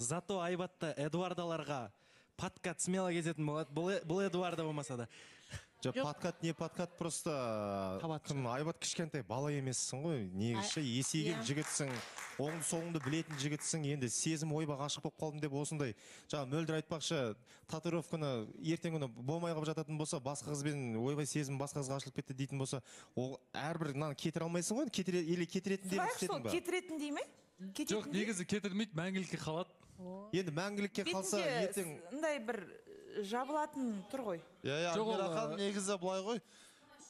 зато айбатта Эдуардаларға подкат смело кететін болады. Бұл Эдуарда болмаса да. Подкат не подкат, просто айбат кішкентай бала емессің ғой. Негізі есейген жігітсің, оңды соңды білетін жігітсің, енді сезім ойба ғашық болып қалдым деп осындай. Мөлдір айтпақшы, татуировканы ертең күні болмай қалып жататын болса, басқа қызбен ойбай сезім басқа қызға ашылып кетті дейтін болса, ол әрбір кетіре алмайсың ғой, кетіретін деп істедің ба? Кетіретін дей ме? Жоқ, негізі кетірмейді, мәңгілікке қалады. Енді мәңгілікке қалса ертең ындай бір жабылатын тұр ғой. Альмирахан негізі былай ғой.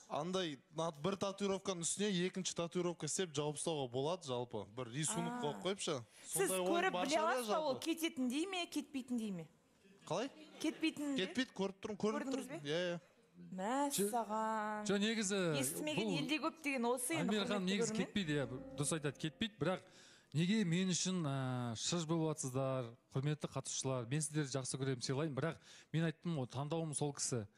Андай бір татуировканың үстіне екінші татуировка істеп жауып тастауға болады жалпы. Бір рисунок қойып қойыпшы. Сіз көріп біле аласыз ба, ол кететін дей ме, кетпейтін дей ме? Қалай? Кетпейтін дей? Кетпейді, көріп тұрмын, көрдіңіз бе? Мәссаған. Жоқ, негізі естімеген елде көп деген осы енді. Альмирахан негізі кетпейді, дұрыс айтады, кетпейді, бірақ неге мен үшін шыж болып жатсыздар, құрметті қатысушылар, мен сіздерді жақсы көремін, сыйлаймын, бірақ мен айттым ғой, таңдауым сол кісі.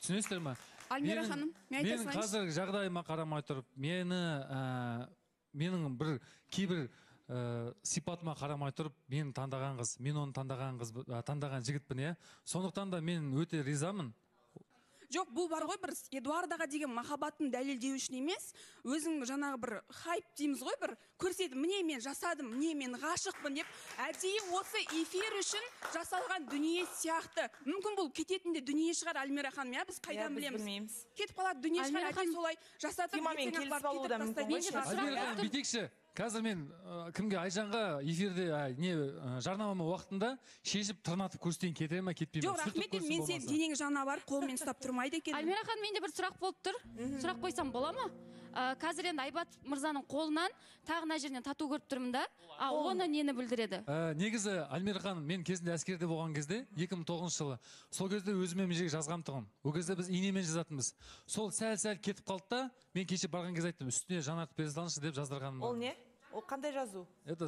Түсінесіздер ме? Альмира ханым, менің қазір жағдайыма қарамай тұрып, менің бір кейбір сипатыма қарамай тұрып, мен таңдаған қыз, мен оны таңдаған жігітпін, сондықтан да мен өте ризамын. Жоқ, бұл бар ғой, бір Эдуардаға деген махаббатын дәлелдеу үшін емес, өзің жаңағы бір хайп дейміз ғой, бір көрсетіп, міне мен жасадым, міне мен ғашықпын деп, әдейі осы эфир үшін жасалған дүние сияқты. Мүмкін бұл кететін де дүние шығар, Альмира ханым, біз қайдан білеміз? Кетіп қалады, дүние шығар, әдейі солай жасатып, ертең ақ барып кетіп тастайтын шығар. Альмира ханым, бүйтейікші. Қазір мен кімге, Айжанға эфирде жарнамама уақытында шешіп тырнатып көрсетейін, кетер ме, кетпей ме? Жоқ, рахмет, мен сен денең жана бар, қолмен ұстап тұрмайды екен. Альмира ханым, менде бір сұрақ болып тұр. Сұрақ қойсам бола ма? Қазір енді Айбат мырзаның қолынан тағына жерінен тату көріп тұрмын да. Оны нені білдіреді? Негізі, Альмира ханым, мен кезінде әскерде болған кезде, 2009 жылы, сол кезде өзіме мына жазғам тұғын. Ол кезде біз инемен жазатынбыз. Сол сәл-сәл кетіп қалды да, мен кеше барған кезде айттым, үстіне жаңартып бере салыңызшы деп жаздырғаным. Ол не? Ол қандай жазу? Это